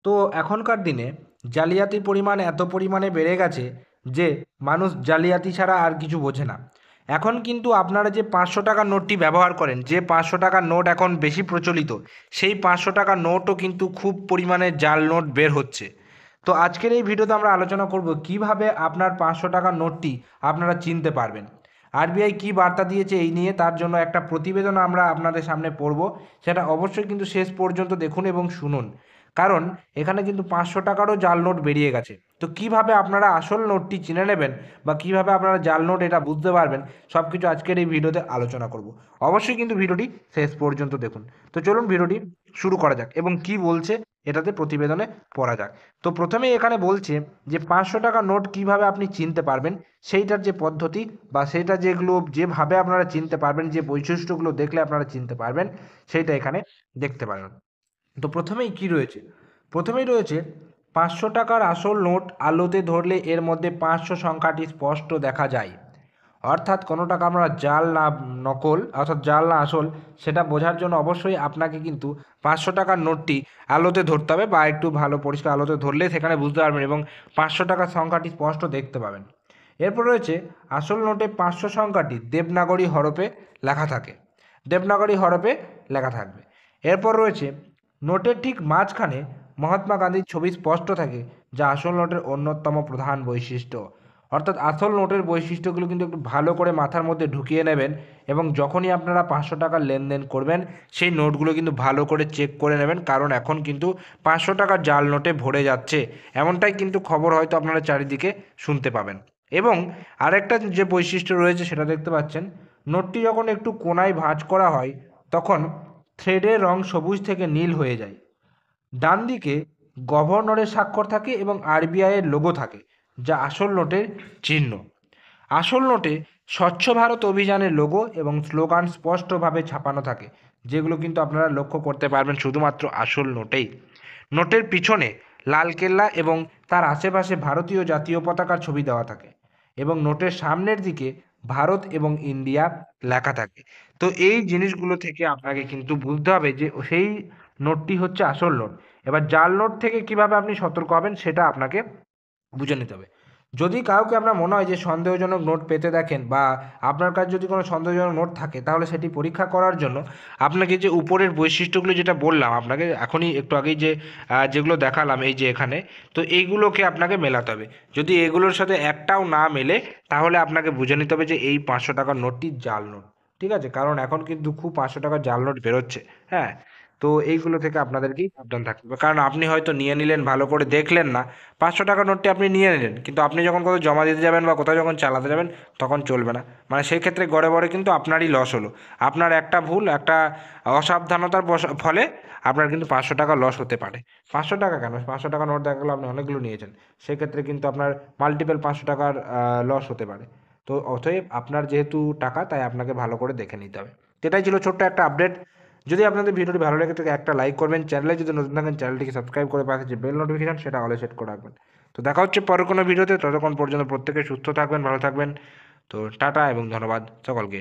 তো এখনকার দিনে জালিয়াতির পরিমাণ এত পরিমাণে বেড়ে গেছে যে মানুষ জালিয়াতি ছাড়া আর কিছু বোঝে না। এখন কিন্তু আপনারা যে 500 টাকার নোটটি ব্যবহার করেন, যে 500 টাকার নোট এখন বেশি প্রচলিত, সেই 500 টাকার নোটও কিন্তু খুব পরিমাণে জাল নোট বের হচ্ছে। তো আজকের এই ভিডিওতে আমরা আলোচনা করব কিভাবে আপনার 500 টাকার নোটটি আপনারা চিনতে পারবেন। আরবিআই কী বার্তা দিয়েছে এই নিয়ে, তার জন্য একটা প্রতিবেদন আমরা আপনাদের সামনে পড়ব। সেটা অবশ্যই কিন্তু শেষ পর্যন্ত দেখুন এবং শুনুন, কারণ এখানে কিন্তু 500 টাকারও জাল নোট বেরিয়ে গেছে। তো কিভাবে আপনারা আসল নোটটি চিনে নেবেন বা কিভাবে আপনারা জাল নোট এটা বুঝতে পারবেন, সব কিছু আজকের এই ভিডিওতে আলোচনা করব। অবশ্যই কিন্তু ভিডিওটি শেষ পর্যন্ত দেখুন। তো চলুন ভিডিওটি শুরু করা যাক এবং কি বলছে এটাতে প্রতিবেদনে পড়া যাক। তো প্রথমেই এখানে বলছে যে 500 টাকার নোট কিভাবে আপনি চিনতে পারবেন, সেইটার যে পদ্ধতি বা সেইটা যেভাবে আপনারা চিনতে পারবেন, যে বৈশিষ্ট্যগুলো দেখলে আপনারা চিনতে পারবেন, সেইটা এখানে দেখতে পারবেন। তো প্রথমেই কি রয়েছে, প্রথমেই রয়েছে 500 টাকার আসল নোট আলোতে ধরলে এর মধ্যে 500 সংখ্যাটি স্পষ্ট দেখা যায়। অর্থাৎ কোনো টাকা আমরা জাল না নকল, অর্থাৎ জাল না আসল, সেটা বোঝার জন্য অবশ্যই আপনাকে কিন্তু 500 টাকার নোটটি আলোতে ধরতে হবে বা একটু ভালো পরিষ্কার আলোতে ধরলে সেখানে বুঝতে পারবেন এবং 500 টাকার সংখ্যাটি স্পষ্ট দেখতে পাবেন। এরপর রয়েছে আসল নোটে 500 সংখ্যাটি দেবনাগরী হরফে লেখা থাকে, দেবনাগরী হরফে লেখা থাকবে। এরপর রয়েছে নোটের ঠিক মাঝখানে মহাত্মা গান্ধীর ছবি স্পষ্ট থাকে, যা আসল নোটের অন্যতম প্রধান বৈশিষ্ট্য। অর্থাৎ আসল নোটের বৈশিষ্ট্যগুলো কিন্তু একটু ভালো করে মাথার মধ্যে ঢুকিয়ে নেবেন এবং যখনই আপনারা 500 টাকার লেনদেন করবেন সেই নোটগুলো কিন্তু ভালো করে চেক করে নেবেন, কারণ এখন কিন্তু 500 টাকার জাল নোটে ভরে যাচ্ছে, এমনটাই কিন্তু খবর হয়তো আপনারা চারিদিকে শুনতে পাবেন। এবং আরেকটা যে বৈশিষ্ট্য রয়েছে সেটা দেখতে পাচ্ছেন, নোটটি যখন একটু কোনায় ভাঁজ করা হয় তখন থ্রেডের রং সবুজ থেকে নীল হয়ে যায়। ডান দিকে গভর্নরের স্বাক্ষর থাকে এবং আরবিআইয়ের লোগো থাকে, যা আসল নোটের চিহ্ন। আসল নোটে স্বচ্ছ ভারত অভিযানের লোগো এবং স্লোগান স্পষ্টভাবে ছাপানো থাকে, যেগুলো কিন্তু আপনারা লক্ষ্য করতে পারবেন শুধুমাত্র আসল নোটেই। নোটের পিছনে লালকেল্লা এবং তার আশেপাশে ভারতীয় জাতীয় পতাকার ছবি দেওয়া থাকে এবং নোটের সামনের দিকে ভারত এবং ইন্ডিয়া লেখা থাকে। তো এই জিনিসগুলো থেকে আপনাকে কিন্তু বুঝতে হবে যে সেই নোটটি হচ্ছে আসল নোট। এবার জাল নোট থেকে কিভাবে আপনি সতর্ক হবেন সেটা আপনাকে বুঝে নিতে হবে। যদি কাউকে আপনার মনে হয় যে সন্দেহজনক নোট পেতে দেখেন বা আপনার কাছে যদি কোনো সন্দেহজনক নোট থাকে, তাহলে সেটি পরীক্ষা করার জন্য আপনাকে যে উপরের বৈশিষ্ট্যগুলো যেটা বললাম আপনাকে এখনই একটু আগেই, যে যেগুলো দেখালাম এই যে এখানে, তো এইগুলোকে আপনাকে মেলাতে হবে। যদি এগুলোর সাথে একটাও না মেলে তাহলে আপনাকে বুঝে নিতে হবে যে এই 500 টাকার নোটটি জাল নোট। ঠিক আছে, কারণ এখন কিন্তু খুব 500 টাকার জাল নোট বেরোচ্ছে। হ্যাঁ, তো এইগুলো থেকে আপনাদেরকেই সাবধান থাকতে হবে, কারণ আপনি হয়তো নিয়ে নিলেন, ভালো করে দেখলেন না, 500 টাকার নোটটি আপনি নিয়ে নিলেন, কিন্তু আপনি যখন কোথাও জমা দিতে যাবেন বা কোথাও যখন চালাতে যাবেন তখন চলবে না। মানে সেই ক্ষেত্রে গড়ে গড়ে কিন্তু আপনারই লস হলো। আপনার একটা ভুল, একটা অসাবধানতার ফলে আপনার কিন্তু 500 টাকা লস হতে পারে। 500 টাকা কেন, 500 টাকা নোট দেখা গেলো আপনি অনেকগুলো নিয়েছেন, সেক্ষেত্রে কিন্তু আপনার মাল্টিপল 500 টাকার লস হতে পারে। তো অতএব আপনার যেহেতু টাকা, তাই আপনাকে ভালো করে দেখে নিতে হবে। এটাই ছিল ছোট্ট একটা আপডেট। যদি আপনাদের ভিডিওটি ভালো লেগে থাকে একটা লাইক করবেন, চ্যানেলে যদি নতুন থাকেন চ্যানেলটিকে সাবস্ক্রাইব করে পাশে যে বেল নোটিফিকেশন সেটা অলে সেট করে রাখবেন। তো দেখা হচ্ছে পরের কোনো ভিডিওতে, ততক্ষণ পর্যন্ত প্রত্যেকে সুস্থ থাকবেন, ভালো থাকবেন। তো টাটা এবং ধন্যবাদ সকলকে।